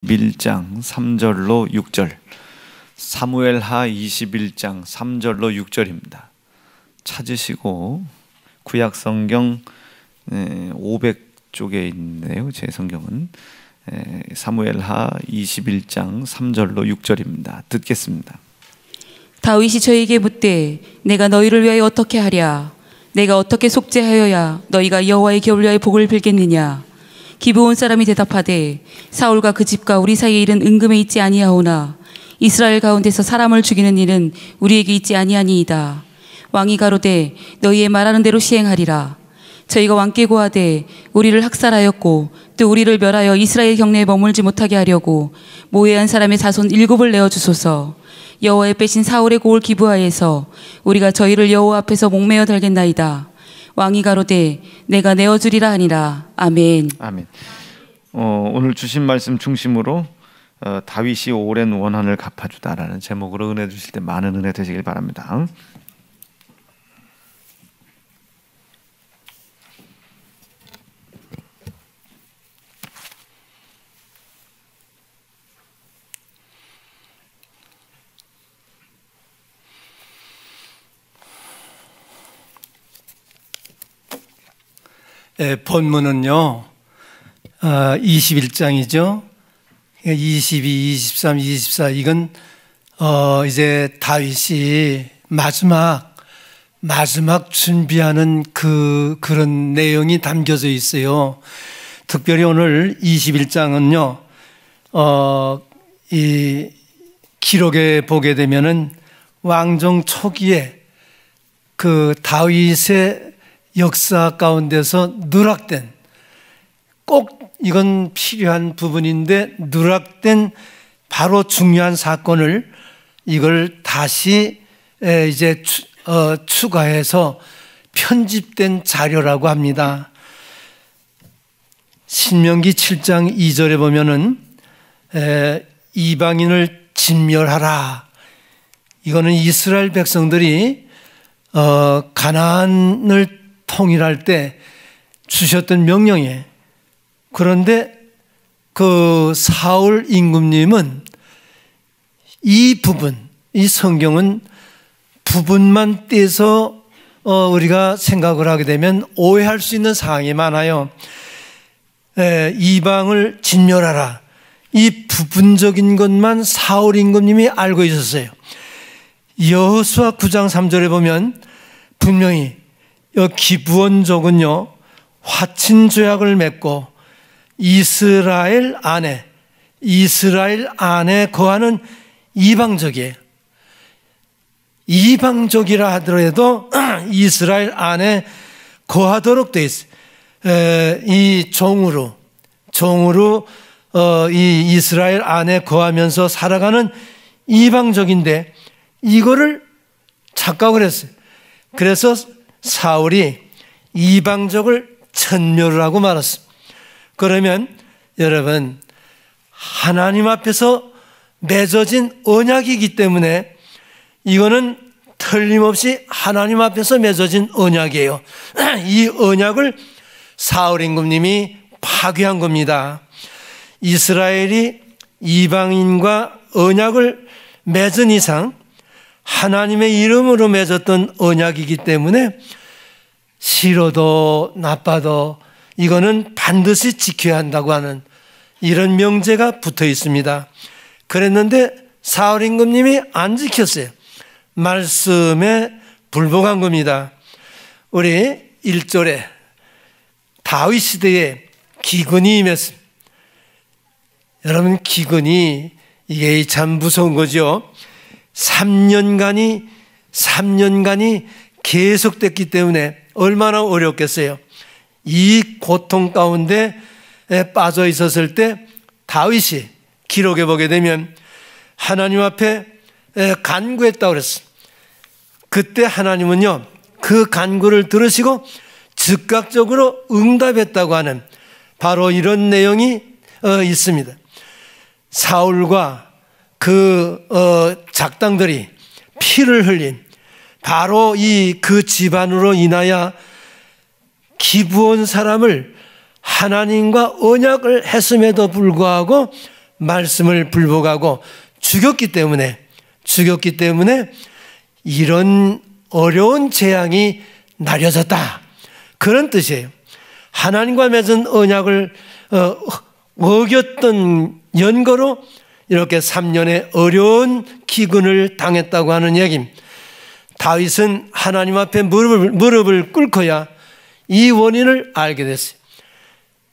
21장 3절로 6절, 사무엘하 21장 3절로 6절입니다. 찾으시고 구약성경 500쪽에 있는데요, 제 성경은 사무엘하 21장 3절로 6절입니다. 듣겠습니다. 다윗이 저에게 묻되 내가 너희를 위하여 어떻게 하랴? 내가 어떻게 속죄하여야 너희가 여호와의 겨울 위하여 복을 빌겠느냐? 기브온 사람이 대답하되 사울과 그 집과 우리 사이에 일은 은금에 있지 아니하오나 이스라엘 가운데서 사람을 죽이는 일은 우리에게 있지 아니하니이다. 왕이 가로되 너희의 말하는 대로 시행하리라. 저희가 왕께 고하되 우리를 학살하였고 또 우리를 멸하여 이스라엘 경내에 머물지 못하게 하려고 모해한 사람의 자손 7을 내어주소서. 여호와의 빼신 사울의 고을 기브아에서 우리가 저희를 여호와 앞에서 목매어 달겠나이다. 왕이 가로되 내가 내어주리라 하니라. 아멘. 아멘. 오늘 주신 말씀 중심으로 다윗이 오랜 원한을 갚아주다라는 제목으로 은혜 주실 때 많은 은혜 되시길 바랍니다. 본문은요 21장이죠. 22, 23, 24 이건 이제 다윗이 마지막 준비하는 그런 내용이 담겨져 있어요. 특별히 오늘 21장은요 이 기록에 보게 되면은 왕정 초기에 그 다윗의 역사 가운데서 누락된, 꼭 이건 필요한 부분인데 누락된 바로 중요한 사건을 이걸 다시 이제 추가해서 편집된 자료라고 합니다. 신명기 7장 2절에 보면은 이방인을 진멸하라. 이거는 이스라엘 백성들이 가나안을 통일할 때 주셨던 명령이에요. 그런데 그 사울 임금님은 이 부분, 이 성경은 부분만 떼서 우리가 생각을 하게 되면 오해할 수 있는 사항이 많아요. 이방을 진멸하라. 이 부분적인 것만 사울 임금님이 알고 있었어요. 여호수아 9장 3절에 보면 분명히 기브온족은요 화친 조약을 맺고 이스라엘 안에 거하는 이방족이에요. 이방족이라 하더라도 이스라엘 안에 거하도록 되어 있어요. 이 종으로 이 이스라엘 안에 거하면서 살아가는 이방족인데 이거를 착각을 했어요. 그래서 사울이 이방족을 천멸을 하고 말았습니다. 그러면 여러분, 하나님 앞에서 맺어진 언약이기 때문에 이거는 틀림없이 하나님 앞에서 맺어진 언약이에요. 이 언약을 사울 임금님이 파괴한 겁니다. 이스라엘이 이방인과 언약을 맺은 이상 하나님의 이름으로 맺었던 언약이기 때문에 싫어도 나빠도 이거는 반드시 지켜야 한다고 하는 이런 명제가 붙어 있습니다. 그랬는데 사울 임금님이 안 지켰어요. 말씀에 불복한 겁니다. 우리 1절에 다윗 시대에 기근이 임했습니다. 여러분, 기근이 이게 참 무서운 거죠. 3년간이 계속됐기 때문에 얼마나 어렵겠어요. 이 고통 가운데 빠져 있었을 때 다윗이 기록해 보게 되면 하나님 앞에 간구했다고 그랬어요. 그때 하나님은요 그 간구를 들으시고 즉각적으로 응답했다고 하는 바로 이런 내용이 있습니다. 사울과 그 작당들이 피를 흘린 바로 그 집안으로 인하여 기브온 사람을 하나님과 언약을 했음에도 불구하고 말씀을 불복하고 죽였기 때문에 이런 어려운 재앙이 나려졌다, 그런 뜻이에요. 하나님과 맺은 언약을 어겼던 연거로 이렇게 3년의 어려운 기근을 당했다고 하는 얘기입니다. 다윗은 하나님 앞에 무릎을 꿇고야 이 원인을 알게 됐어요.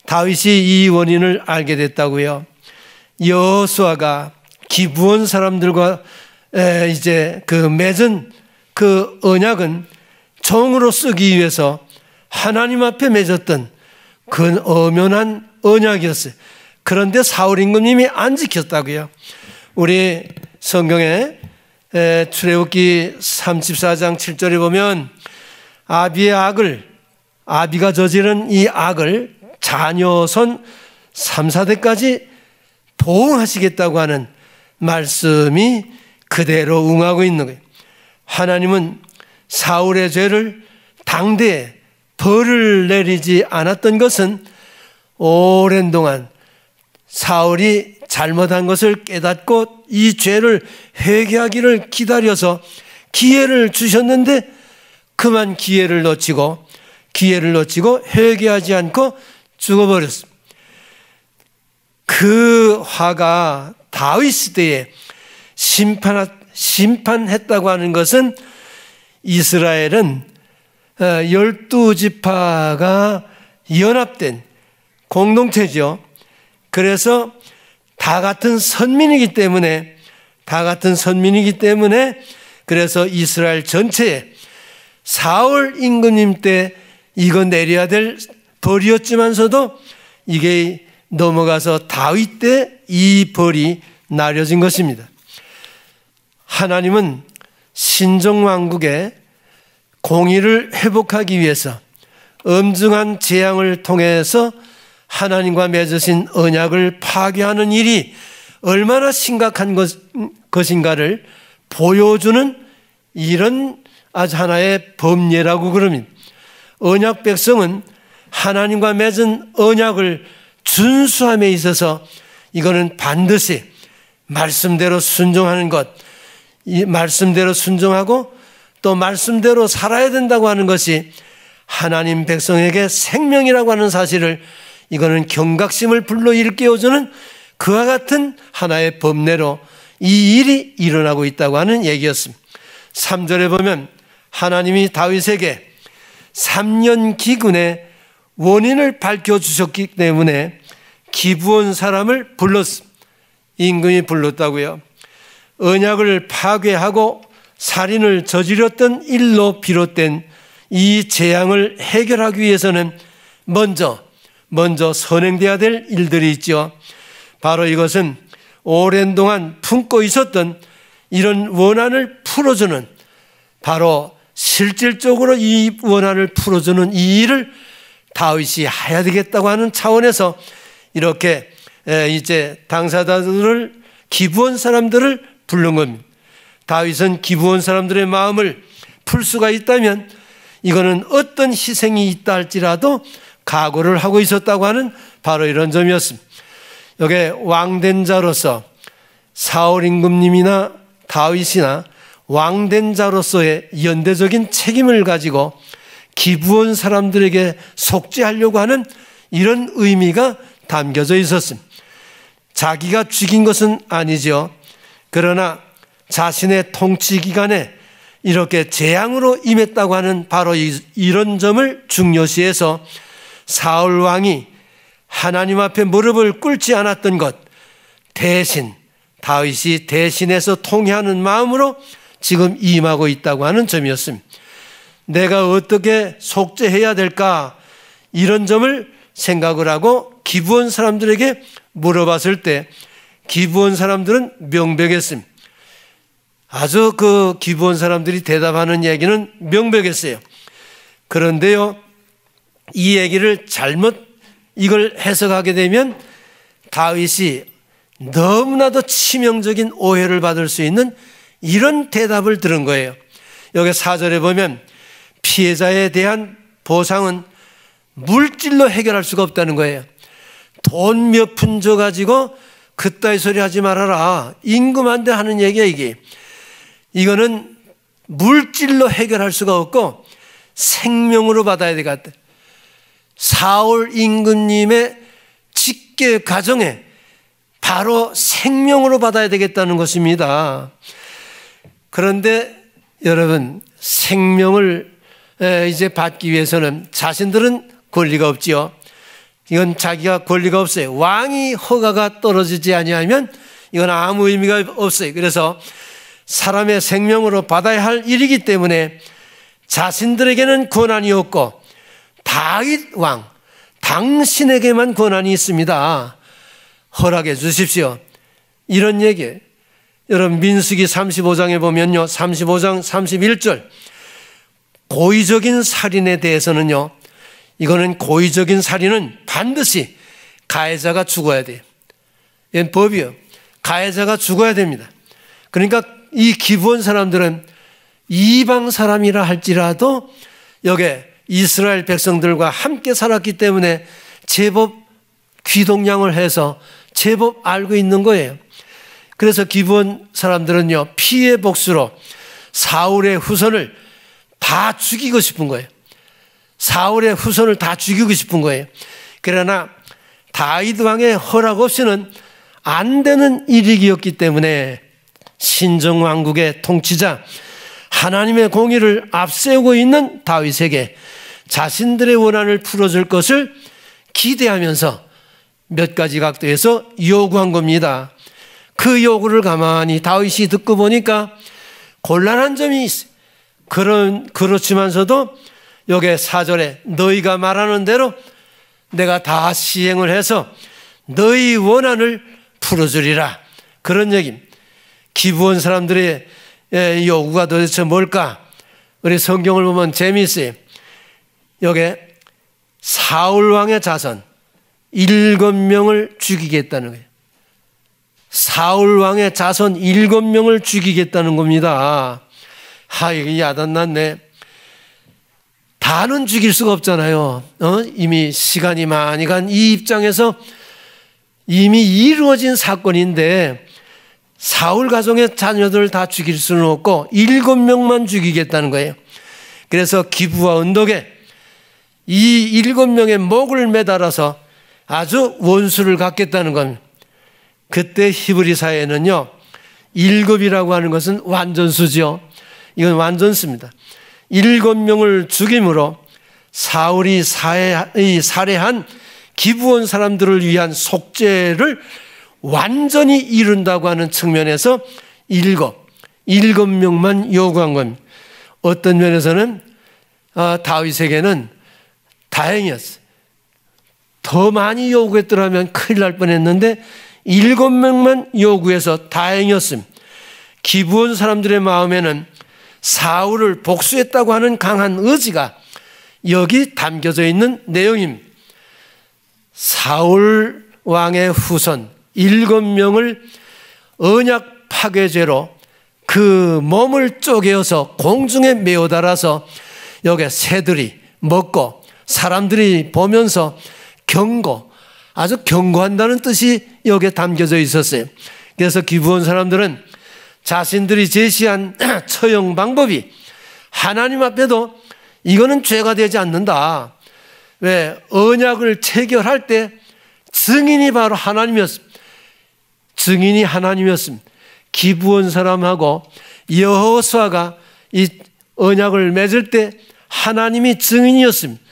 다윗이 이 원인을 알게 됐다고요. 여호수아가 기브온 사람들과 이제 그 맺은 그 언약은 종으로 쓰기 위해서 하나님 앞에 맺었던 그 엄연한 언약이었어요. 그런데 사울 임금님이 안 지켰다고요. 우리 성경에 출애굽기 34장 7절에 보면 아비가 저지른 이 악을 자녀선 3, 4대까지 보응하시겠다고 하는 말씀이 그대로 응하고 있는 거예요. 하나님은 사울의 죄를 당대에 벌을 내리지 않았던 것은 오랜 동안 사울이 잘못한 것을 깨닫고 이 죄를 회개하기를 기다려서 기회를 주셨는데 그만 기회를 놓치고 회개하지 않고 죽어버렸습니다. 그 화가 다윗 시대에 심판했다고 하는 것은 이스라엘은 12지파가 연합된 공동체죠. 그래서 다 같은 선민이기 때문에 그래서 이스라엘 전체에 사울 임금님 때 이거 내려야 될 벌이었지만서도 이게 넘어가서 다윗 때 이 벌이 나려진 것입니다. 하나님은 신정왕국의 공의를 회복하기 위해서 엄중한 재앙을 통해서 하나님과 맺으신 언약을 파괴하는 일이 얼마나 심각한 것인가를 보여주는 이런 아주 하나의 법례라고 그럽니다. 언약 백성은 하나님과 맺은 언약을 준수함에 있어서 이거는 반드시 말씀대로 순종하는 것, 이 말씀대로 순종하고 또 말씀대로 살아야 된다고 하는 것이 하나님 백성에게 생명이라고 하는 사실을 이거는 경각심을 불러일깨워주는 그와 같은 하나의 법례로 이 일이 일어나고 있다고 하는 얘기였습니다. 3절에 보면 하나님이 다윗에게 3년 기근의 원인을 밝혀주셨기 때문에 기브온 사람을 불렀습니다. 임금이 불렀다고요. 언약을 파괴하고 살인을 저지렀던 일로 비롯된 이 재앙을 해결하기 위해서는 먼저 선행돼야 될 일들이 있죠. 바로 이것은 오랜 동안 품고 있었던 이런 원한을 풀어주는, 바로 실질적으로 이 원한을 풀어주는 이 일을 다윗이 해야 되겠다고 하는 차원에서 이렇게 이제 당사자들을, 기브온 사람들을 부른 겁니다. 다윗은 기브온 사람들의 마음을 풀 수가 있다면 이거는 어떤 희생이 있다 할지라도 각오를 하고 있었다고 하는 바로 이런 점이었습니다. 여기 왕된 자로서 사울 임금님이나 다윗이나 왕된 자로서의 연대적인 책임을 가지고 기브온 사람들에게 속죄하려고 하는 이런 의미가 담겨져 있었습니다. 자기가 죽인 것은 아니죠. 그러나 자신의 통치 기간에 이렇게 재앙으로 임했다고 하는 바로 이런 점을 중요시해서 사울 왕이 하나님 앞에 무릎을 꿇지 않았던 것 대신 다윗이 대신해서 통회하는 마음으로 지금 임하고 있다고 하는 점이었습니다. 내가 어떻게 속죄해야 될까, 이런 점을 생각을 하고 기브온 사람들에게 물어봤을 때 기브온 사람들은 명백했습니다. 아주 그 기브온 사람들이 대답하는 얘기는 명백했어요. 그런데요, 이 얘기를 잘못 이걸 해석하게 되면 다윗이 너무나도 치명적인 오해를 받을 수 있는 이런 대답을 들은 거예요. 여기 4절에 보면 피해자에 대한 보상은 물질로 해결할 수가 없다는 거예요. 돈 몇 푼 줘가지고 그따위 소리 하지 말아라. 임금한테 하는 얘기야 이게. 이거는 물질로 해결할 수가 없고 생명으로 받아야 되겠다. 사울 임금님의 직계 가정에 바로 생명으로 받아야 되겠다는 것입니다. 그런데 여러분, 생명을 이제 받기 위해서는 자신들은 권리가 없지요. 이건 자기가 권리가 없어요. 왕이 허가가 떨어지지 아니하면 이건 아무 의미가 없어요. 그래서 사람의 생명으로 받아야 할 일이기 때문에 자신들에게는 권한이 없고 다윗 왕 당신에게만 권한이 있습니다. 허락해 주십시오. 이런 얘기예요. 여러분, 민수기 35장에 보면요, 35장 31절 고의적인 살인에 대해서는요, 이거는 고의적인 살인은 반드시 가해자가 죽어야 돼요. 이건 법이요. 가해자가 죽어야 됩니다. 그러니까 이 기브온 사람들은 이방 사람이라 할지라도 여기 이스라엘 백성들과 함께 살았기 때문에 제법 귀동냥을 해서 제법 알고 있는 거예요. 그래서 기브온 사람들은요, 피해 복수로 사울의 후손을 다 죽이고 싶은 거예요. 사울의 후손을 다 죽이고 싶은 거예요. 그러나 다윗 왕의 허락 없이는 안 되는 일이었기 때문에 신정왕국의 통치자 하나님의 공의를 앞세우고 있는 다윗에게 자신들의 원한을 풀어줄 것을 기대하면서 몇 가지 각도에서 요구한 겁니다. 그 요구를 가만히 다윗이 듣고 보니까 곤란한 점이 있어요. 그렇지만서도 여기 4절에 너희가 말하는 대로 내가 다 시행을 해서 너희 원한을 풀어주리라, 그런 얘기입니다. 기브온 사람들의 요구가 도대체 뭘까? 우리 성경을 보면 재미있어요. 여기 사울 왕의 자손 7명을 죽이겠다는 거예요. 사울 왕의 자손 7명을 죽이겠다는 겁니다. 이게 야단났네. 다는 죽일 수가 없잖아요. 이미 시간이 많이 간 이 입장에서 이미 이루어진 사건인데 사울 가정의 자녀들을 다 죽일 수는 없고 7명만 죽이겠다는 거예요. 그래서 기브와 언덕에 이 7명의 목을 매달아서 아주 원수를 갖겠다는 겁니다. 그때 히브리 사회는요, 7이라고 하는 것은 완전수죠. 이건 완전수입니다. 7명을 죽임으로 사울이 살해한 기브온 사람들을 위한 속죄를 완전히 이룬다고 하는 측면에서 7명만 요구한 겁니다. 어떤 면에서는 다윗에게는 다행이었어요. 더 많이 요구했더라면 큰일 날 뻔했는데 7명만 요구해서 다행이었습니다. 기브온 사람들의 마음에는 사울을 복수했다고 하는 강한 의지가 여기 담겨져 있는 내용입니다. 사울 왕의 후손 7명을 언약 파괴죄로 그 몸을 쪼개어서 공중에 메어 달아서 여기 새들이 먹고 사람들이 보면서 아주 경고한다는 뜻이 여기에 담겨져 있었어요. 그래서 기브온 사람들은 자신들이 제시한 처형 방법이 하나님 앞에도 이거는 죄가 되지 않는다. 왜? 언약을 체결할 때 증인이 바로 하나님이었습니다. 증인이 하나님이었습니다. 기브온 사람하고 여호수아가 이 언약을 맺을 때 하나님이 증인이었습니다.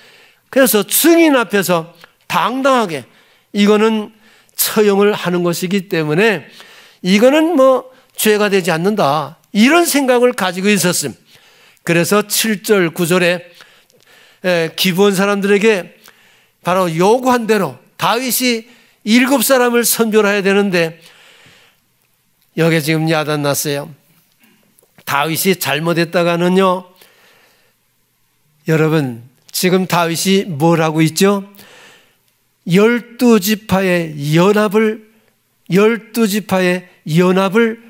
그래서 증인 앞에서 당당하게 이거는 처형을 하는 것이기 때문에 이거는 죄가 되지 않는다, 이런 생각을 가지고 있었습니다. 그래서 7절 9절에 기브온 사람들에게 바로 요구한 대로 다윗이 7사람을 선별해야 되는데 여기에 지금 야단났어요. 다윗이 잘못했다가는요, 여러분 지금 다윗이 뭘 하고 있죠? 12지파의 연합을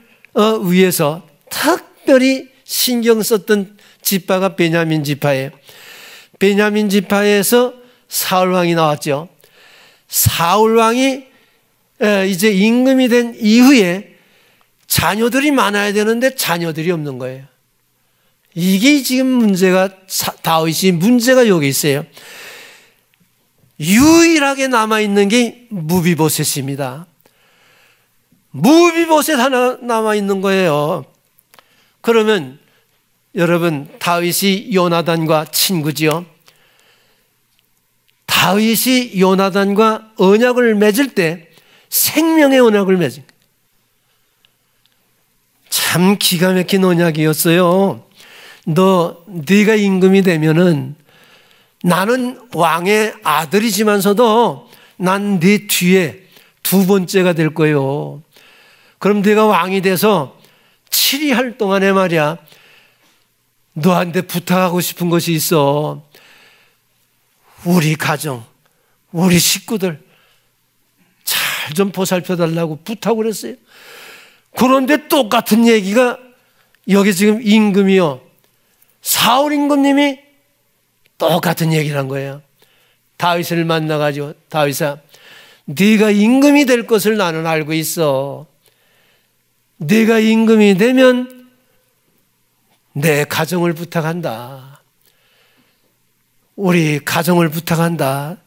위해서 특별히 신경 썼던 지파가 베냐민 지파예요. 베냐민 지파에서 사울 왕이 나왔죠. 사울 왕이 이제 임금이 된 이후에 자녀들이 많아야 되는데 자녀들이 없는 거예요. 이게 지금 문제가, 다윗이 문제가 여기 있어요. 유일하게 남아있는 게 무비보셋입니다. 무비보셋 하나 남아있는 거예요. 그러면 여러분, 다윗이 요나단과 친구지요. 다윗이 요나단과 언약을 맺을 때 생명의 언약을 맺은, 참 기가 막힌 언약이었어요. 네가 임금이 되면은 나는 왕의 아들이지만서도 난 네 뒤에 두 번째가 될 거예요. 그럼 네가 왕이 돼서 7위 동안에 말이야, 너한테 부탁하고 싶은 것이 있어. 우리 가정, 우리 식구들 잘 좀 보살펴 달라고 부탁을 했어요. 그런데 똑같은 얘기가 여기 지금 임금이요, 사울 임금님이 똑같은 얘기를 한 거예요. 다윗을 만나가지고, 다윗아, 네가 임금이 될 것을 나는 알고 있어. 네가 임금이 되면 내 가정을 부탁한다. 우리 가정을 부탁한다.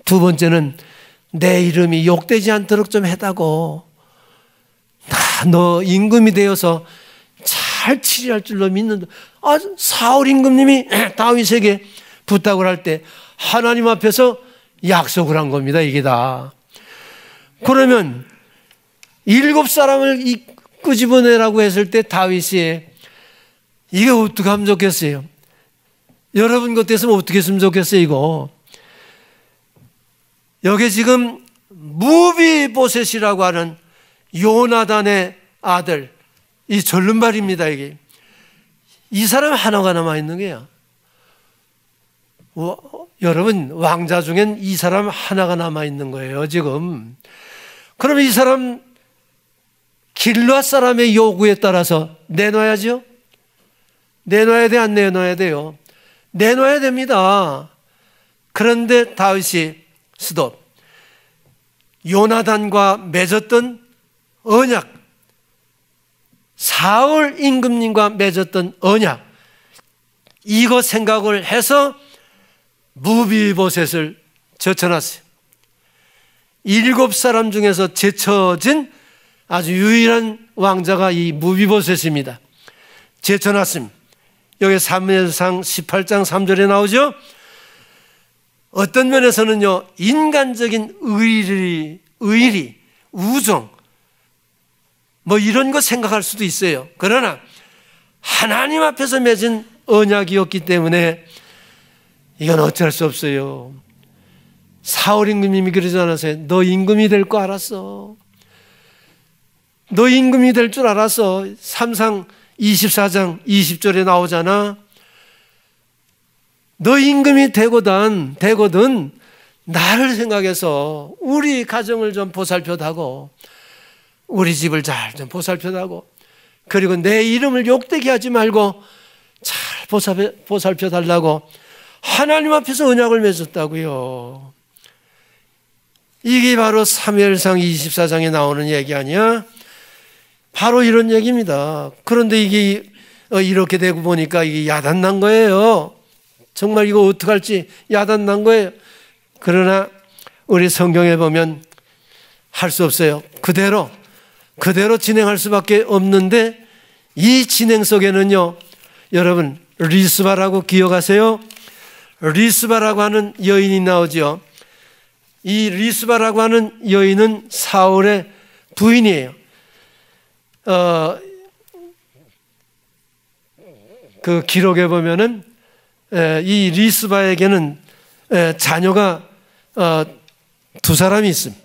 두 번째는 내 이름이 욕되지 않도록 좀 해다고. 너 임금이 되어서 잘 치리할 줄로 믿는다. 사울 임금님이 다윗에게 부탁을 할 때 하나님 앞에서 약속을 한 겁니다. 이게 다. 그러면 7사람을 끄집어내라고 했을 때 다윗이 이게 어떻게 하면 좋겠어요? 여러분 같았으면 어떻게 했으면 좋겠어요? 이거 여기 지금 무비보셋이라고 하는 요나단의 아들, 이 절름발입니다. 이게 이 사람 하나가 남아있는 거야. 여러분, 왕자 중엔 이 사람 하나가 남아있는 거예요 지금. 그러면 이 사람 길르앗 사람의 요구에 따라서 내놔야죠. 내놔야 돼, 안 내놔야 돼요? 내놔야 됩니다. 그런데 다윗이 스톱. 요나단과 맺었던 언약, 사울 임금님과 맺었던 언약, 이거 생각을 해서 무비보셋을 제쳐놨어요. 7사람 중에서 제쳐진 아주 유일한 왕자가 이 무비보셋입니다. 제쳐놨습니다. 여기 사무엘상 18장 3절에 나오죠. 어떤 면에서는요, 인간적인 의리, 우정, 뭐 이런 거 생각할 수도 있어요. 그러나 하나님 앞에서 맺은 언약이었기 때문에 이건 어쩔 수 없어요. 사울 임금님이 그러지 않았어요? 너 임금이 될 거 알았어. 너 임금이 될 줄 알았어. 삼상 24장 20절에 나오잖아. 너 임금이 되거든 나를 생각해서 우리 가정을 좀 보살펴다고, 우리 집을 잘 좀 보살펴다고, 그리고 내 이름을 욕되게 하지 말고 잘 보살펴달라고 하나님 앞에서 언약을 맺었다고요. 이게 바로 사무엘상 24장에 나오는 얘기 아니야? 바로 이런 얘기입니다. 그런데 이게 이렇게 되고 보니까 이게 야단난 거예요. 정말 이거 어떡할지 야단난 거예요. 그러나 우리 성경에 보면 할 수 없어요. 그대로 진행할 수밖에 없는데, 이 진행 속에는요, 여러분 리스바라고 기억하세요? 리스바라고 하는 여인이 나오죠. 이 리스바라고 하는 여인은 사울의 부인이에요. 그 기록에 보면은 이 리스바에게는 자녀가 두 사람이 있습니다.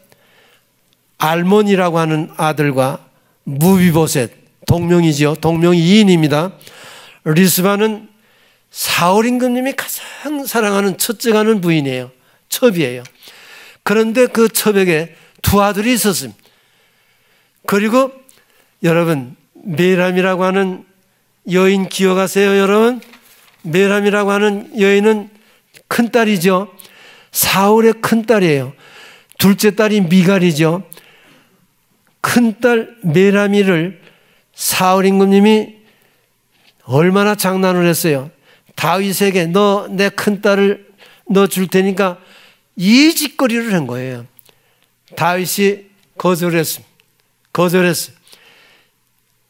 알몬이라고 하는 아들과 무비보셋, 동명이죠. 동명이인입니다. 리스바는 사울 임금님이 가장 사랑하는 첫째가 하는 부인이에요. 첩이에요. 그런데 그 첩에게 두 아들이 있었습니다. 그리고 여러분, 메람이라고 하는 여인 기억하세요, 여러분? 메람이라고 하는 여인은 큰딸이죠. 사울의 큰딸이에요. 둘째 딸이 미갈이죠. 큰딸 메라미를 사울 임금님이 얼마나 장난을 했어요. 다윗에게 너 내 큰딸을 너 줄 테니까 이 짓거리를 한 거예요. 다윗이 거절했습니다.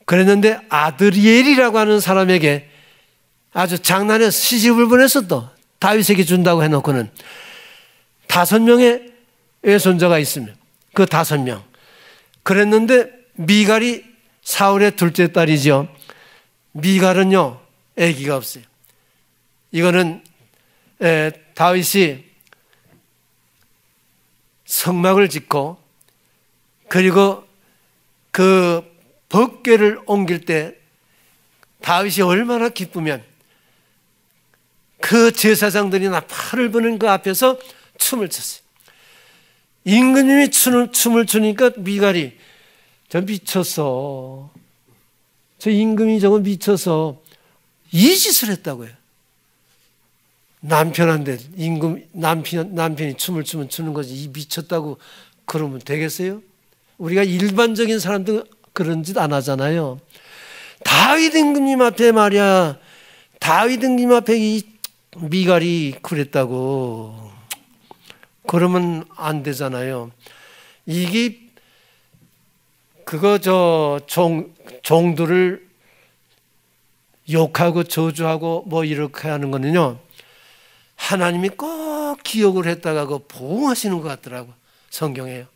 그랬는데 아드리엘이라고 하는 사람에게 아주 장난해서 시집을 보냈어. 또 다윗에게 준다고 해놓고는 5명의 외손자가 있으면 그 5명. 그랬는데 미갈이 사울의 둘째 딸이죠. 미갈은요 아기가 없어요. 이거는 다윗이 성막을 짓고 그리고 그 법궤를 옮길 때 다윗이 얼마나 기쁘면 그 제사장들이나 팔을 부는 그 앞에서 춤을 췄어요. 임금님이 춤을 추니까 미갈이 저 미쳤어. 저 임금이 저거 미쳐서 이 짓을 했다고요. 남편한테 남편이 춤을 추면 추는 거지 이 미쳤다고 그러면 되겠어요? 우리가 일반적인 사람도 그런 짓 안 하잖아요. 다윗 임금님 앞에 말이야. 다윗 임금님 앞에 이 미갈이 그랬다고 그러면 안 되잖아요. 이게 그거 종들을 욕하고 저주하고 뭐 이렇게 하는 거는요. 하나님이 꼭 기억을 했다가 그 보호하시는 것 같더라고. 성경에요.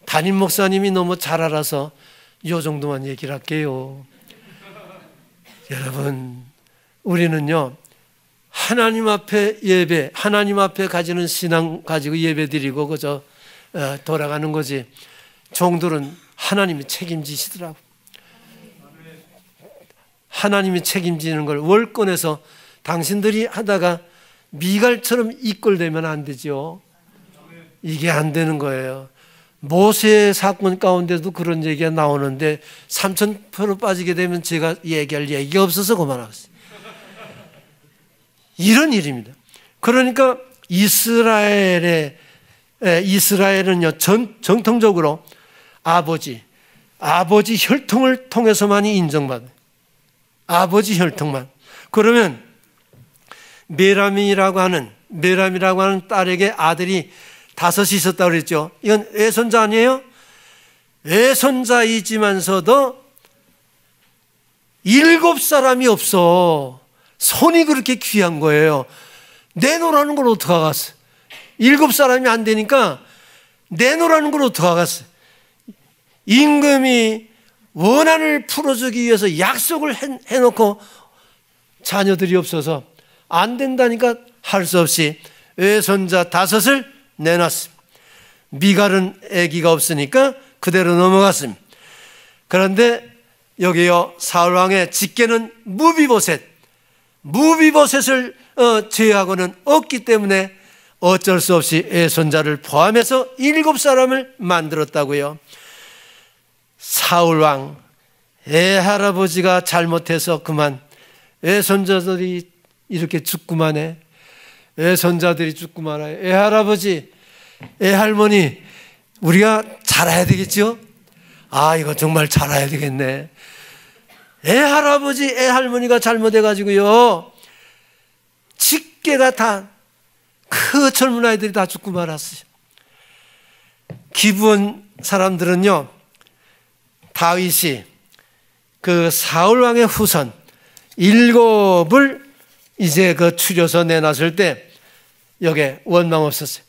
담임 목사님이 너무 잘 알아서 이 정도만 얘기를 할게요. 여러분, 우리는요 하나님 앞에 예배, 하나님 앞에 가지는 신앙 가지고 예배 드리고 그저 돌아가는 거지. 종들은 하나님이 책임지시더라고. 하나님이 책임지는 걸 월권에서 당신들이 하다가 미갈처럼 이끌되면 안 되죠. 이게 안 되는 거예요. 모세 사건 가운데도 그런 얘기가 나오는데 3000% 빠지게 되면 제가 얘기할 얘기가 없어서 그만하겠어요. 이런 일입니다. 그러니까 이스라엘은요 정통적으로 아버지 혈통을 통해서만이 인정받아요. 아버지 혈통만. 그러면 메라미라고 하는 딸에게 아들이 5이 있었다고 그랬죠. 이건 외손자 아니에요? 외손자이지만서도 7사람이 없어. 손이 그렇게 귀한 거예요. 내놓으라는 걸 어떡하겠어. 7사람이 안 되니까 내놓으라는 걸 어떡하겠어. 임금이 원한을 풀어주기 위해서 약속을 해놓고 자녀들이 없어서 안 된다니까 할 수 없이 외손자 5을 내놨습니다. 미갈은 아기가 없으니까 그대로 넘어갔습니다. 그런데 여기요 사울왕의 직계는 무비보셋을 제하고는 없기 때문에 어쩔 수 없이 외손자를 포함해서 7사람을 만들었다고요. 사울왕 애할아버지가 잘못해서 그만 외손자들이 이렇게 죽구만 해. 외손자들이 죽구만 해. 애할아버지 애할머니 우리가 잘해야 되겠죠? 아 이거 정말 잘해야 되겠네. 애할아버지 애할머니가 잘못해가지고요 직계가 다 그 젊은 아이들이 다 죽고 말았어요. 기브온 사람들은요 다윗이 그 사울왕의 후손 7을 이제 그 추려서 내놨을 때 여기에 원망 없었어요.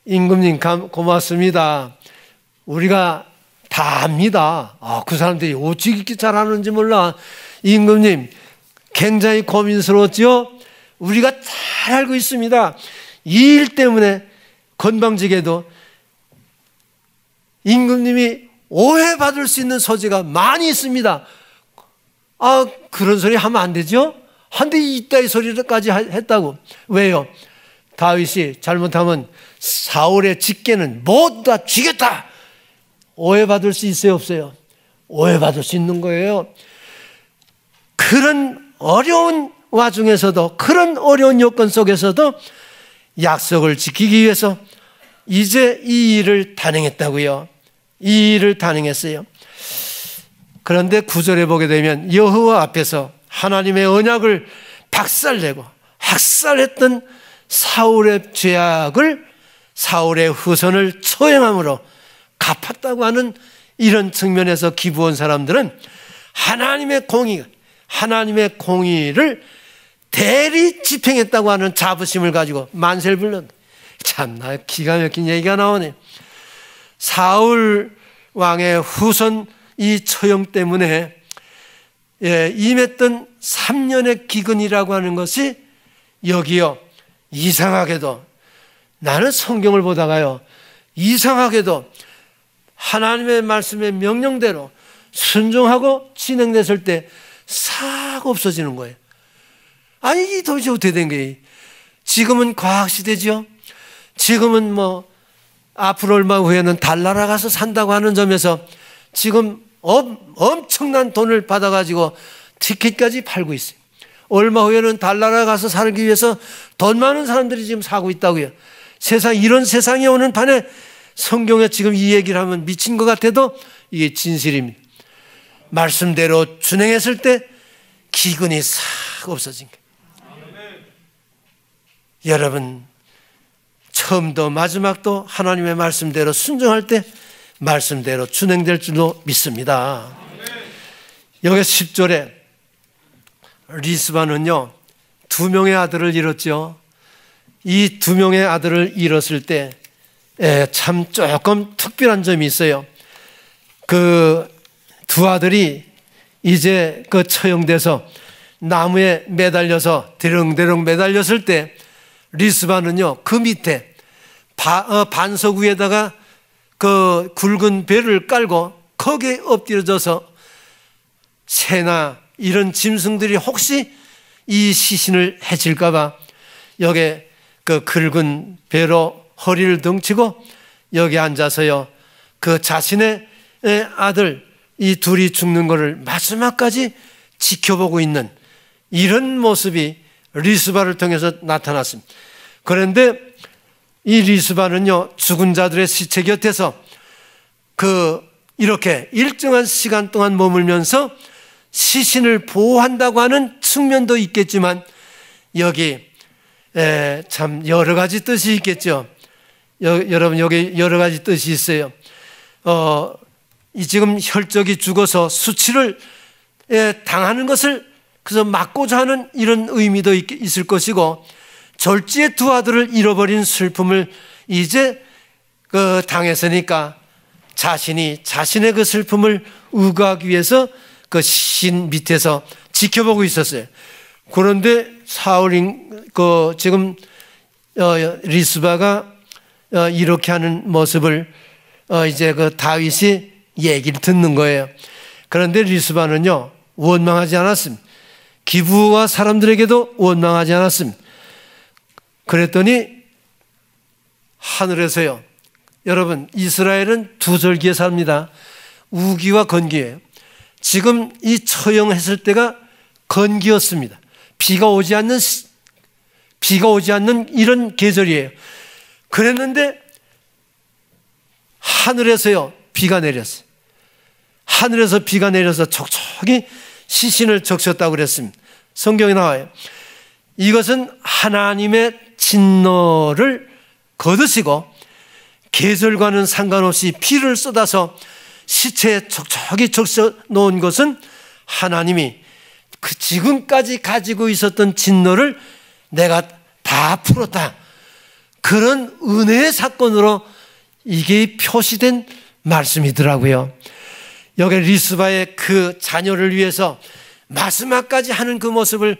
임금님 고맙습니다. 우리가 다 압니다. 그 사람들이 어찌 이렇게 잘하는지 몰라. 임금님 굉장히 고민스러웠죠. 우리가 잘 알고 있습니다. 이 일 때문에 건방지게도 임금님이 오해받을 수 있는 소지가 많이 있습니다. 그런 소리 하면 안 되죠? 한데 이따위 소리까지 했다고. 왜요? 다윗이 잘못하면 사울의 직계는 모두 다 죽였다. 오해받을 수 있어요, 없어요? 오해받을 수 있는 거예요. 그런 어려운 와중에서도, 그런 어려운 여건 속에서도 약속을 지키기 위해서 이제 이 일을 단행했다고요. 이 일을 단행했어요. 그런데 9절에 보게 되면 여호와 앞에서 하나님의 언약을 박살내고 학살했던 사울의 죄악을 사울의 후손을 처형함으로 갚았다고 하는 이런 측면에서 기브온 사람들은 하나님의 공의를 대리 집행했다고 하는 자부심을 가지고 만세를 불렀다. 참나 기가 막힌 얘기가 나오네. 사울 왕의 후손 이 처형 때문에 임했던 3년의 기근이라고 하는 것이 여기요, 이상하게도 나는 성경을 보다가요, 이상하게도 하나님의 말씀의 명령대로 순종하고 진행됐을 때 싹 없어지는 거예요. 아니 이게 도대체 어떻게 된 거예요? 지금은 과학시대죠. 지금은 뭐 앞으로 얼마 후에는 달나라 가서 산다고 하는 점에서 지금 엄청난 돈을 받아가지고 티켓까지 팔고 있어요. 얼마 후에는 달나라 가서 살기 위해서 돈 많은 사람들이 지금 사고 있다고요. 이런 세상이 오는 판에 성경에 지금 이 얘기를 하면 미친 것 같아도 이게 진실입니다. 말씀대로 준행했을 때 기근이 싹 없어진 거예요. 여러분, 처음도 마지막도 하나님의 말씀대로 순종할 때 말씀대로 준행될 줄로 믿습니다. 여기 10절에 리스바는요 2명의 아들을 잃었죠. 이 2명의 아들을 잃었을 때 참 조금 특별한 점이 있어요. 그 두 아들이 이제 그 처형돼서 나무에 매달려서 대렁대렁 매달렸을 때 리스바는요 그 밑에 반석 위에다가 그 굵은 배를 깔고 거기에 엎드려져서 새나 이런 짐승들이 혹시 이 시신을 해칠까봐 여기 그 굵은 배로 허리를 등치고 여기 앉아서요 그 자신의 아들 이 둘이 죽는 것을 마지막까지 지켜보고 있는 이런 모습이 리스바를 통해서 나타났습니다. 그런데 이 리스바는요 죽은 자들의 시체 곁에서 이렇게 일정한 시간 동안 머물면서 시신을 보호한다고 하는 측면도 있겠지만 여기 참 여러 가지 뜻이 있겠죠. 여러분 여기 여러 가지 뜻이 있어요. 이 지금 혈족이 죽어서 수치를 당하는 것을 그래서 막고자 하는 이런 의미도 있을 것이고 졸지의 두 아들을 잃어버린 슬픔을 이제 당했으니까 자신의 그 슬픔을 우거하기 위해서 그 신 밑에서 지켜보고 있었어요. 그런데 지금 리스바가 이렇게 하는 모습을 이제 그 다윗이 얘기를 듣는 거예요. 그런데 리스바는요 원망하지 않았습니다. 기브와 사람들에게도 원망하지 않았습니다. 그랬더니 하늘에서요, 여러분 이스라엘은 두 절기에 삽니다. 우기와 건기예요. 지금 이 처형했을 때가 건기였습니다. 비가 오지 않는 이런 계절이에요. 그랬는데 하늘에서요 비가 내렸어요. 하늘에서 비가 내려서 촉촉히 시신을 적셨다고 그랬습니다. 성경에 나와요. 이것은 하나님의 진노를 거두시고 계절과는 상관없이 피를 쏟아서 시체에 촉촉히 적셔 놓은 것은 하나님이 그 지금까지 가지고 있었던 진노를 내가 다 풀었다. 그런 은혜의 사건으로 이게 표시된 말씀이더라고요. 여기 리스바의 그 자녀를 위해서 마지막까지 하는 그 모습을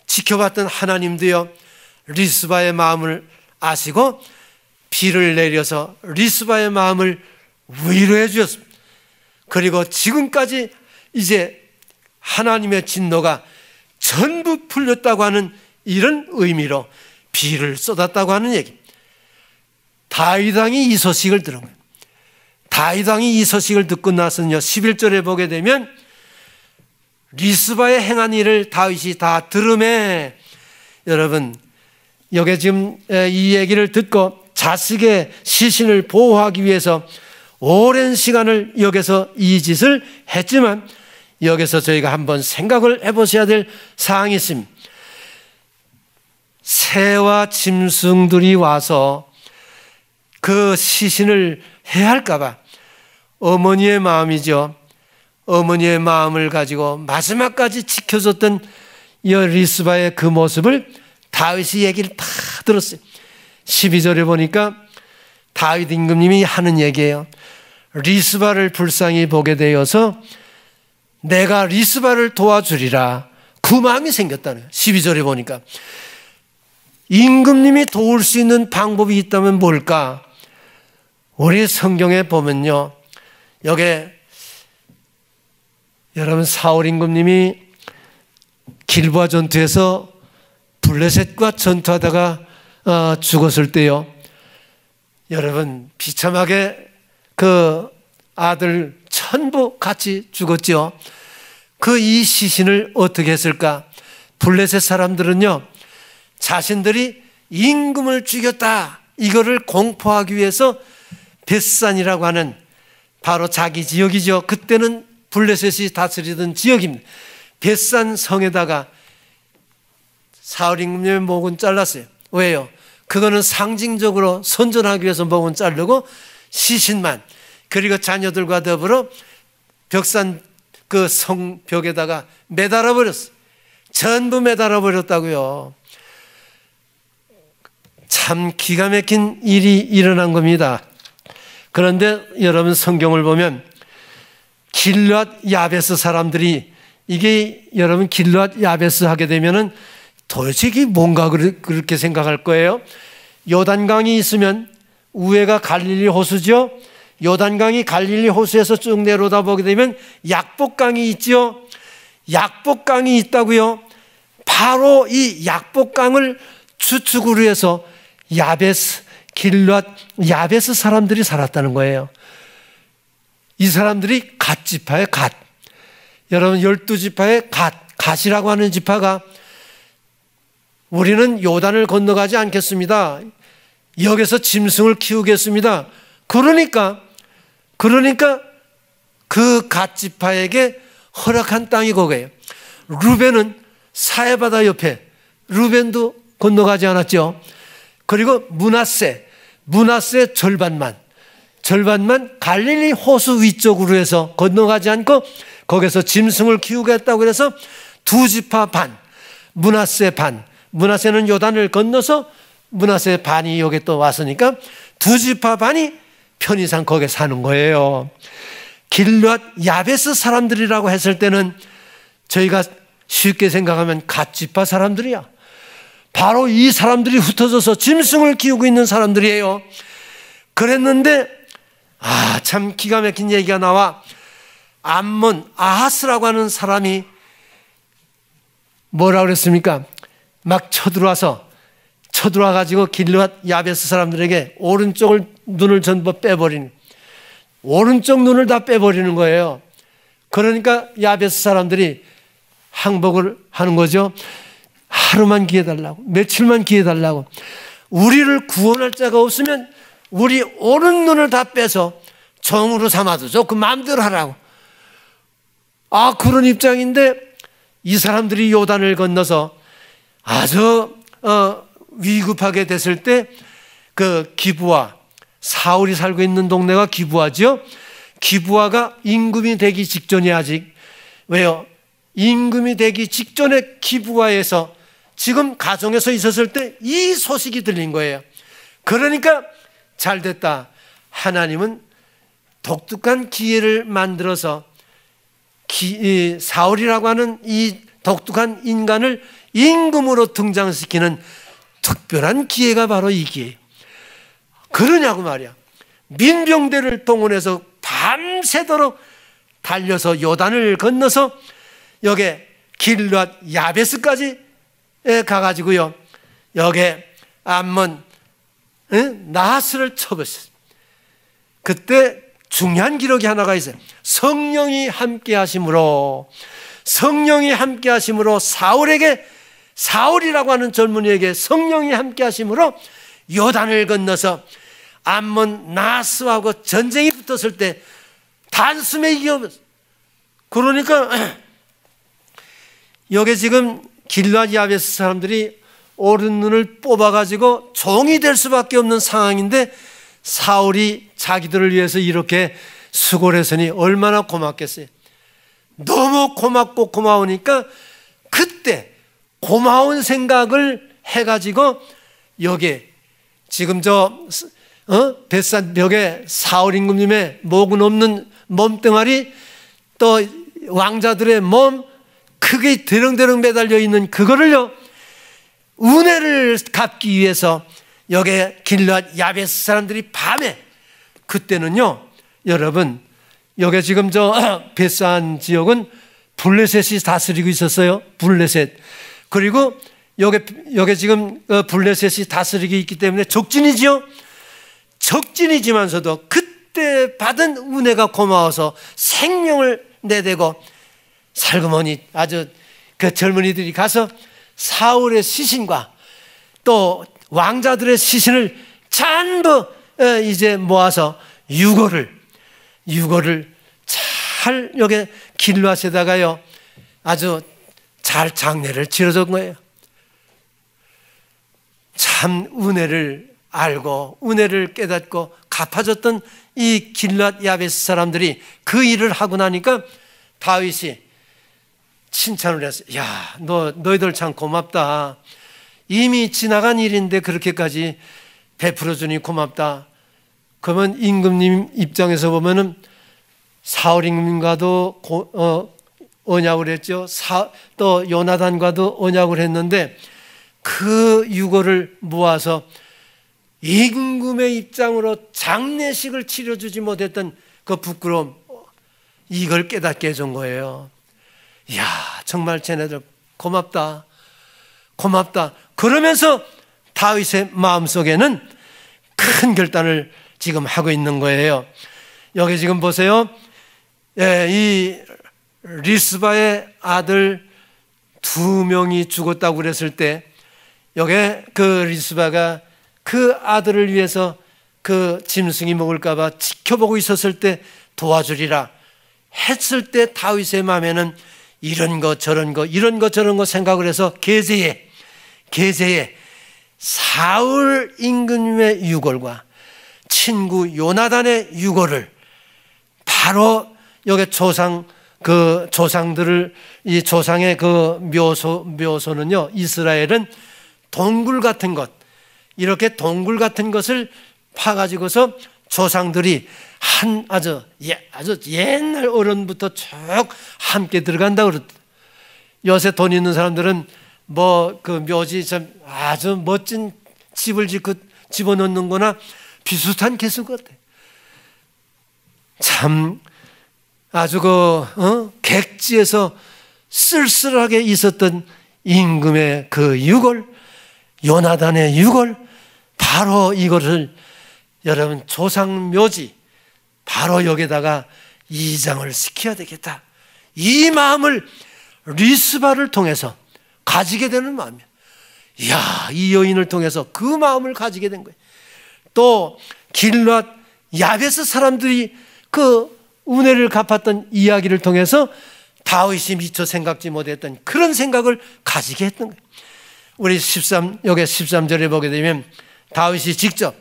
지켜봤던 하나님도요 리스바의 마음을 아시고 비를 내려서 리스바의 마음을 위로해 주셨습니다. 그리고 지금까지 이제 하나님의 진노가 전부 풀렸다고 하는 이런 의미로 비를 쏟았다고 하는 얘기. 다윗 왕이 이 소식을 들은 거예요. 다윗 왕이 이 소식을 듣고 나서는요 11절에 보게 되면 리스바의 행한 일을 다윗이 다 들으매, 여러분 여기 지금 이 얘기를 듣고 자식의 시신을 보호하기 위해서 오랜 시간을 여기서 이 짓을 했지만, 여기서 저희가 한번 생각을 해보셔야 될 사항이 있습니다. 새와 짐승들이 와서 그 시신을 해할까 봐 어머니의 마음이죠. 어머니의 마음을 가지고 마지막까지 지켜줬던 이 리스바의 그 모습을 다윗이 얘기를 다 들었어요. 12절에 보니까 다윗 임금님이 하는 얘기예요. 리스바를 불쌍히 보게 되어서 내가 리스바를 도와주리라, 그 마음이 생겼다는 거예요. 12절에 보니까 임금님이 도울 수 있는 방법이 있다면 뭘까? 우리 성경에 보면요, 여기 여러분 사울 임금님이 길보아 전투에서 블레셋과 전투하다가 죽었을 때요, 여러분 비참하게 그 아들 전부 같이 죽었죠. 그 이 시신을 어떻게 했을까? 블레셋 사람들은요, 자신들이 임금을 죽였다, 이거를 공포하기 위해서 벳산이라고 하는 바로 자기 지역이죠. 그때는 블레셋이 다스리던 지역입니다. 벳산 성에다가 사울 임금님의 목은 잘랐어요. 왜요? 그거는 상징적으로 선전하기 위해서 목은 자르고 시신만, 그리고 자녀들과 더불어 벽산 그 성벽에다가 매달아 버렸어요. 전부 매달아 버렸다고요. 참 기가 막힌 일이 일어난 겁니다. 그런데 여러분 성경을 보면 길르앗 야베스 사람들이, 이게 여러분 길르앗 야베스 하게 되면은 도대체 이게 뭔가 그렇게 생각할 거예요. 요단강이 있으면 우회가 갈릴리 호수죠. 요단강이 갈릴리 호수에서 쭉 내려다 보게 되면 약복강이 있죠. 약복강이 있다고요. 바로 이 약복강을 주축으로 해서 야베스, 길르앗 야베스 사람들이 살았다는 거예요. 이 사람들이 갓 지파의 갓, 여러분 12지파의 갓이라고 하는 지파가 우리는 요단을 건너가지 않겠습니다, 여기서 짐승을 키우겠습니다, 그러니까 그 갓 지파에게 허락한 땅이 거기에요. 루벤은 사해바다 옆에, 루벤도 건너가지 않았죠. 그리고 므낫세 절반만 갈릴리 호수 위쪽으로 해서 건너가지 않고 거기서 짐승을 키우겠다고 해서 두 지파 반, 므낫세 반, 므낫세는 요단을 건너서 므낫세 반이 여기 또 왔으니까 두 지파 반이 편의상 거기에 사는 거예요. 길르앗 야베스 사람들이라고 했을 때는 저희가 쉽게 생각하면 갓 지파 사람들이야. 바로 이 사람들이 흩어져서 짐승을 키우고 있는 사람들이에요. 그랬는데 참 기가 막힌 얘기가 나와. 암몬 아하스라고 하는 사람이 뭐라고 그랬습니까? 막 쳐들어와 가지고 길르앗 야베스 사람들에게 오른쪽을 눈을 전부 빼버리는, 오른쪽 눈을 다 빼버리는 거예요. 그러니까 야베스 사람들이 항복을 하는 거죠. 하루만 기회 달라고, 며칠만 기회 달라고, 우리를 구원할 자가 없으면 우리 오른 눈을 다 빼서 정으로 삼아두죠. 그 마음대로 하라고. 그런 입장인데 이 사람들이 요단을 건너서 아주 위급하게 됐을 때 그 기브아, 사울이 살고 있는 동네가 기브아죠. 기브아가 임금이 되기 직전이 아직, 왜요? 임금이 되기 직전에 기브아에서 지금 가정에서 있었을 때 이 소식이 들린 거예요. 그러니까 잘 됐다. 하나님은 독특한 기회를 만들어서 사울이라고 하는 이 독특한 인간을 임금으로 등장시키는 특별한 기회가 바로 이 기회예요. 그러냐고 말이야. 민병대를 동원해서 밤새도록 달려서 요단을 건너서 여기 길르앗 야베스까지 가가지고요, 여기 암몬 나하스를 쳐버렸어요. 그때 중요한 기록이 하나가 있어요. 성령이 함께 하심으로 사울이라고 하는 젊은이에게 성령이 함께 하심으로 요단을 건너서 암몬 나하스하고 전쟁이 붙었을 때 단숨에 이겨버렸어. 그러니까 여기 지금 길르앗 야베스 사람들이 오른 눈을 뽑아가지고 종이 될 수밖에 없는 상황인데 사울이 자기들을 위해서 이렇게 수고를 했으니 얼마나 고맙겠어요. 너무 고맙고 고마우니까 그때 고마운 생각을 해가지고 여기 지금 벳산 벽에 사울 임금님의 목은 없는 몸뚱아리, 또 왕자들의 몸 크게 대렁대렁 매달려 있는 그거를요, 은혜를 갚기 위해서 여기 길르앗 야베스 사람들이 밤에, 그때는요 여러분 여기 지금 벳산 지역은 블레셋이 다스리고 있었어요. 블레셋. 그리고 여기 지금 블레셋이 다스리고 있기 때문에 적진이지요. 적진이지만서도 그때 받은 은혜가 고마워서 생명을 내대고 살그머니 아주 그 젊은이들이 가서 사울의 시신과 또 왕자들의 시신을 전부 이제 모아서 유골을 잘 여기 길르앗에다가요 아주 잘 장례를 치러준 거예요. 참 은혜를 알고 은혜를 깨닫고 갚아줬던 이 길르앗 야베스 사람들이 그 일을 하고 나니까 다윗이 칭찬을 했어요. 야, 너희들 참 고맙다. 이미 지나간 일인데 그렇게까지 베풀어주니 고맙다. 그러면 임금님 입장에서 보면은 사울 임금님과도 언약을 했죠. 또 요나단과도 언약을 했는데 그 유고를 모아서 임금의 입장으로 장례식을 치러주지 못했던 그 부끄러움, 이걸 깨닫게 해준 거예요. 이야, 정말 쟤네들 고맙다. 그러면서 다윗의 마음속에는 큰 결단을 지금 하고 있는 거예요. 여기 지금 보세요. 이 리스바의 아들 2명이 죽었다고 그랬을 때 여기 그 리스바가 그 아들을 위해서 그 짐승이 먹을까 봐 지켜보고 있었을 때 도와주리라 했을 때 다윗의 마음에는 이런 거 저런 거 생각을 해서 계제에 사울 임금님의 유골과 친구 요나단의 유골을 바로 여기 조상들을 이 조상의 그 묘소는요, 이스라엘은 동굴 같은 것, 이렇게 동굴 같은 것을 파가지고서 조상들이 아주 옛날 어른부터 쭉 함께 들어간다 그러더라고요. 요새 돈 있는 사람들은 그 묘지 아주 멋진 집을 짓고 집어넣는 거나 비슷한 개수 같아. 참 아주 객지에서 쓸쓸하게 있었던 임금의 그 유골, 요나단의 유골, 바로 이것을 여러분 조상 묘지 바로 여기다가 이장을 시켜야 되겠다. 이 마음을 리스바를 통해서 가지게 되는 마음이야. 이야, 이 여인을 통해서 그 마음을 가지게 된 거예요. 또 길르앗 야베스 사람들이 그 은혜를 갚았던 이야기를 통해서 다윗이 미처 생각지 못했던 그런 생각을 가지게 했던 거예요. 우리 여기 13절에 보게 되면 다윗이 직접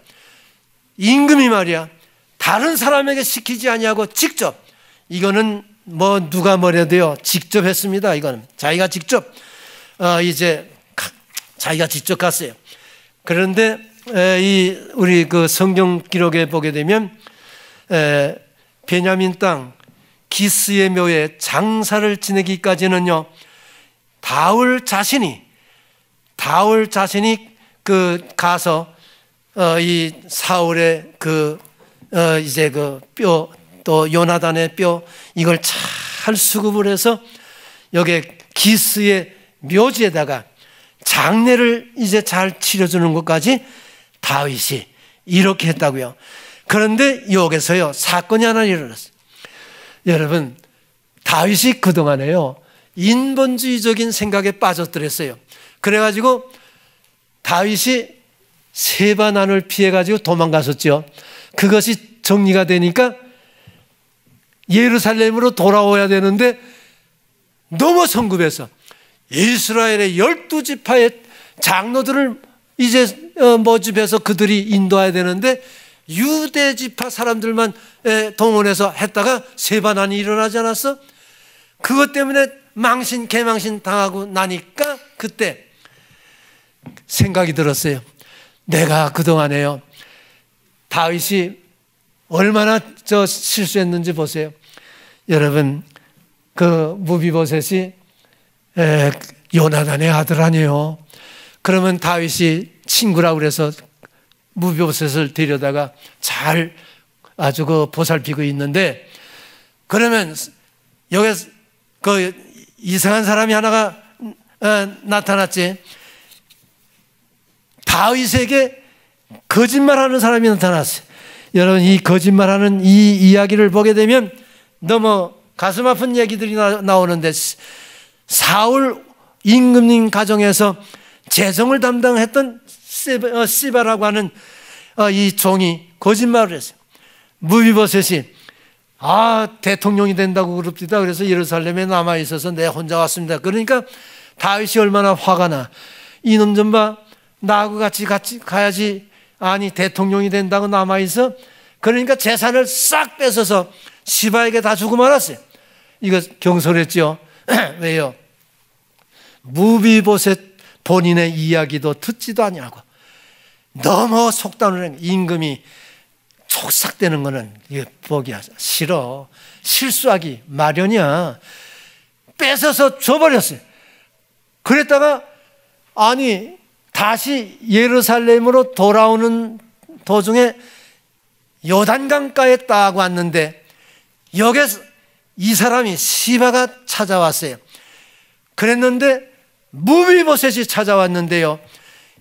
임금이 말이야 다른 사람에게 시키지 아니하고 직접, 이거는 뭐 누가 뭐래도요 직접 했습니다. 이거는 자기가 직접 자기가 직접 갔어요. 그런데 우리 그 성경 기록에 보게 되면 베냐민 땅 기스의 묘에 장사를 지내기까지는요 다울 자신이 그 가서 이 사울의 이제 그 뼈, 또 요나단의 뼈, 이걸 잘 수급을 해서 여기 기스의 묘지에다가 장례를 이제 잘 치러주는 것까지 다윗이 이렇게 했다고요. 그런데 여기서요 사건이 하나 일어났어요. 여러분, 다윗이 그동안에요 인본주의적인 생각에 빠졌더랬어요. 그래가지고 다윗이 세바난을 피해가지고 도망갔었죠. 그것이 정리가 되니까 예루살렘으로 돌아와야 되는데 너무 성급해서 이스라엘의 12지파의 장로들을 이제 모집해서 그들이 인도해야 되는데 유대 지파 사람들만 동원해서 했다가 세바난이 일어나지 않았어? 그것 때문에 개망신 당하고 나니까 그때 생각이 들었어요. 내가 그동안에요, 다윗이 얼마나 실수했는지 보세요. 여러분, 그 무비보셋이 요나단의 아들 아니에요. 그러면 다윗이 친구라고 그래서 무비보셋을 데려다가 잘 아주 보살피고 있는데, 그러면 여기 그 이상한 사람이 하나가 나타났지. 다윗에게 거짓말하는 사람이 나타났어요. 여러분, 이 거짓말하는 이 이야기를 보게 되면 너무 가슴 아픈 얘기들이 나오는데, 사울 임금님 가정에서 재정을 담당했던 시바라고 하는 이 종이 거짓말을 했어요. 무비보셋이 대통령이 된다고 그럽니다. 그래서 예루살렘에 남아 있어서 내 혼자 왔습니다. 그러니까 다윗이 얼마나 화가 나. 이놈 좀 봐, 나하고 같이 가야지. 아니, 대통령이 된다고 남아 있어. 그러니까 재산을 싹 뺏어서 시바에게 다 주고 말았어요. 이거 경솔했죠. 왜요? 무비보셋 본인의 이야기도 듣지도 아니하고 너무 속단을 한 임금이 촉삭되는 거는 보기 싫어. 실수하기 마련이야. 뺏어서 줘버렸어요. 그랬다가 다시 예루살렘으로 돌아오는 도중에 요단강가에 딱 왔는데, 여기서 이 사람이 시바가 찾아왔어요. 그랬는데 무비보셋이 찾아왔는데요,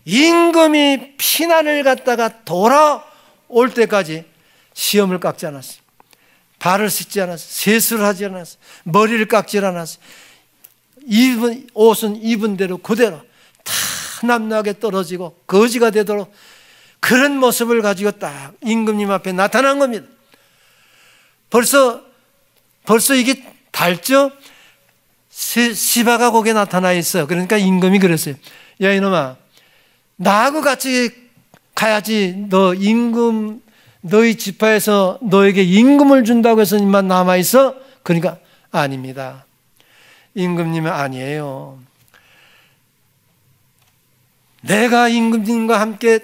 임금이 피난을 갔다가 돌아올 때까지 시험을 깎지 않았어요. 발을 씻지 않았어요. 세수를 하지 않았어요. 머리를 깎지 않았어요. 옷은 입은 대로 그대로 다 남나게 떨어지고 거지가 되도록 그런 모습을 가지고 딱 임금님 앞에 나타난 겁니다. 벌써 이게 달죠? 시바가 거기에 나타나 있어. 그러니까 임금이 그랬어요. 야, 이놈아, 나하고 같이 가야지. 너희 지파에서 너에게 임금을 준다고 해서 님만 남아있어? 그러니까 아닙니다. 임금님은 아니에요. 내가 임금님과 함께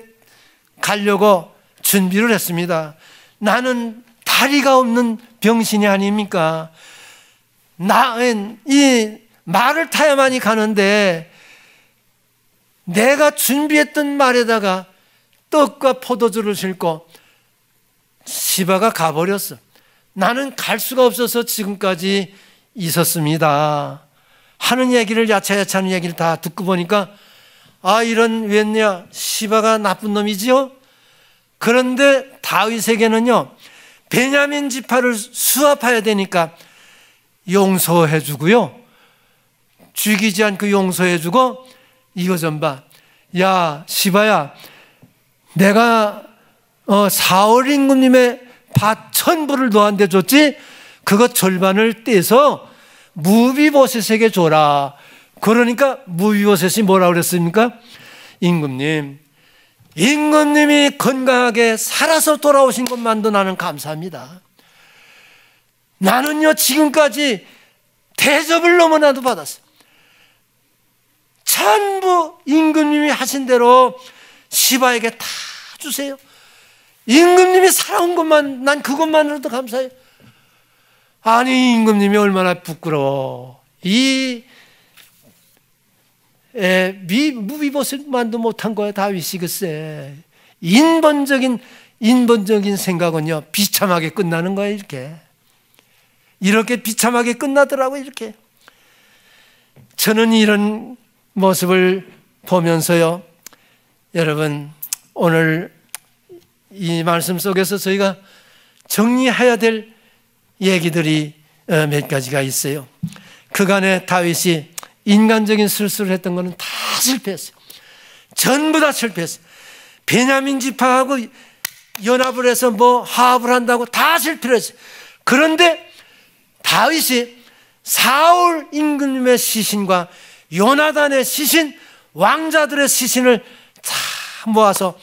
가려고 준비를 했습니다. 나는 다리가 없는 병신이 아닙니까? 이 말을 타야만이 가는데 내가 준비했던 말에다가 떡과 포도주를 싣고 시바가 가버렸어. 나는 갈 수가 없어서 지금까지 있었습니다 하는 얘기를, 야차야차하는 얘기를 다 듣고 보니까 이런 웬냐, 시바가 나쁜 놈이지요. 그런데 다윗에게는요, 베냐민 지파를 수합해야 되니까 용서해 주고요, 죽이지 않고 용서해 주고, 이거 좀 봐. 야, 시바야, 내가 사울 임금님의 밭 1000부를 너한테 줬지? 그거 절반을 떼서 무비보셋에게 줘라. 그러니까 무비보셋이 뭐라고 그랬습니까? 임금님이 건강하게 살아서 돌아오신 것만도 나는 감사합니다. 나는요, 지금까지 대접을 너무나도 받았어요. 전부 임금님이 하신 대로 시바에게 다 주세요. 임금님이 살아온 것만, 난 그것만으로도 감사해요. 아니, 임금님이 얼마나 부끄러워. 무비보셋만도 못한 거야, 다윗이. 글쎄, 인본적인 생각은요, 비참하게 끝나는 거예요. 이렇게 비참하게 끝나더라고요. 이렇게. 저는 이런 모습을 보면서요, 여러분, 오늘 이 말씀 속에서 저희가 정리해야 될 얘기들이 몇 가지가 있어요. 그간에 다윗이 인간적인 실수를 했던 것은 다 실패했어요. 전부 다 실패했어요. 베냐민 지파하고 연합을 해서 뭐 화합을 한다고 다 실패를 했어요. 그런데 다윗이 사울 임금님의 시신과 요나단의 시신, 왕자들의 시신을 다 모아서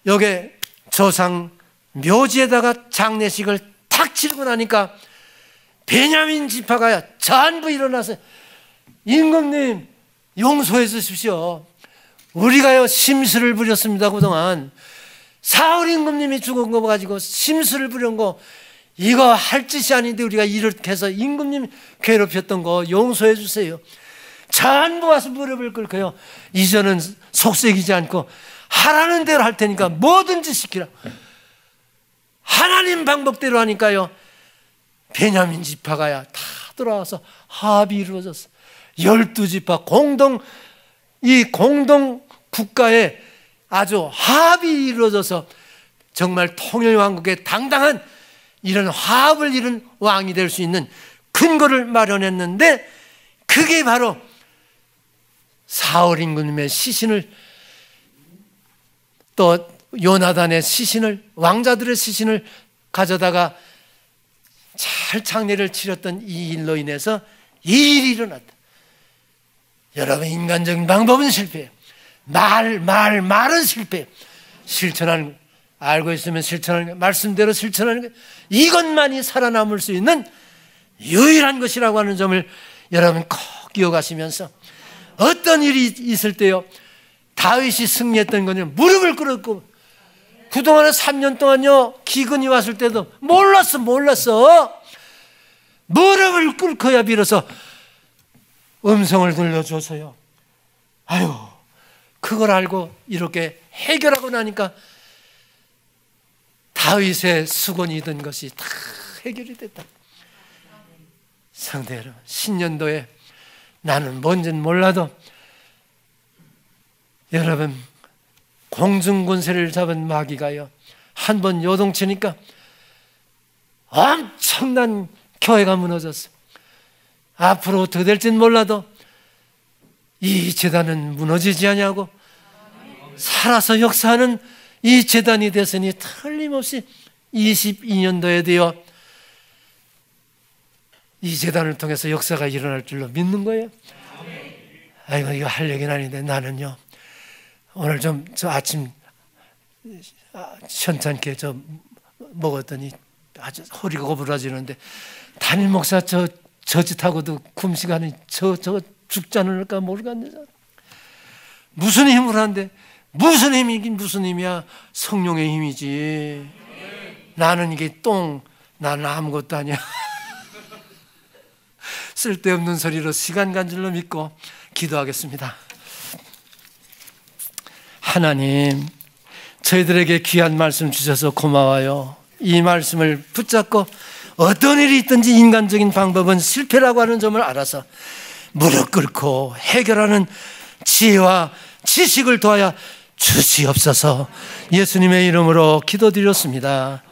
여기 조상 묘지에다가 장례식을 탁 치르고 나니까 베냐민 지파가 전부 일어나서 임금님 용서해 주십시오. 우리가요 심술을 부렸습니다. 그동안 사울 임금님이 죽은 거 가지고 심술을 부린 거 이거 할 짓이 아닌데 우리가 이렇게 해서 임금님 괴롭혔던 거 용서해 주세요. 전부 와서 무릎을 꿇고요, 이제는 속색이지 않고 하라는 대로 할 테니까 뭐든지 시키라. 하나님 방법대로 하니까요 베냐민 지파가 다 돌아와서 합이 이루어졌어. 12지파 공동 국가에 아주 합이 이루어져서 정말 통일왕국의 당당한 이런 화합을 이룬 왕이 될 수 있는 근거를 마련했는데, 그게 바로 사울 임금님의 시신을, 또 요나단의 시신을, 왕자들의 시신을 가져다가 잘 장례를 치렀던 이 일로 인해서 이 일이 일어났다. 여러분, 인간적인 방법은 실패해요. 말은 실패해요. 실천하는 거, 알고 있으면 실천하는 거, 말씀대로 실천하는 거, 이것만이 살아남을 수 있는 유일한 것이라고 하는 점을 여러분 꼭 기억하시면서, 어떤 일이 있을 때요 다윗이 승리했던 거는 무릎을 꿇었고, 그동안에 3년 동안요 기근이 왔을 때도 몰랐어. 무릎을 꿇고야 빌어서 음성을 들려줘서요, 아유, 그걸 알고 이렇게 해결하고 나니까 다윗의 수건이던 것이 다 해결이 됐다. 성도 여러분, 신년도에 나는 뭔지는 몰라도 여러분, 공중권세를 잡은 마귀가요 한번 요동치니까 엄청난 교회가 무너졌어. 앞으로 어떻게 될지는 몰라도 이 재단은 무너지지 않냐고, 살아서 역사하는 이 재단이 됐으니 틀림없이 22년도에 되어 이 재단을 통해서 역사가 일어날 줄로 믿는 거예요. 아이고, 이거 할 얘기는 아닌데 나는요 오늘 저 아침 현찮게 먹었더니 아주 허리가 고부라지는데, 담임 목사 저 짓하고도 금시간에 저 죽지 않을까 모르겠네. 무슨 힘을 하는데, 무슨 힘이긴 무슨 힘이야. 성령의 힘이지. 나는 이게 나는 아무것도 아니야. 쓸데없는 소리로 시간 간질로 믿고 기도하겠습니다. 하나님, 저희들에게 귀한 말씀 주셔서 고마워요. 이 말씀을 붙잡고 어떤 일이 있든지 인간적인 방법은 실패라고 하는 점을 알아서 무릎 꿇고 해결하는 지혜와 지식을 더하여 주시옵소서. 예수님의 이름으로 기도드렸습니다.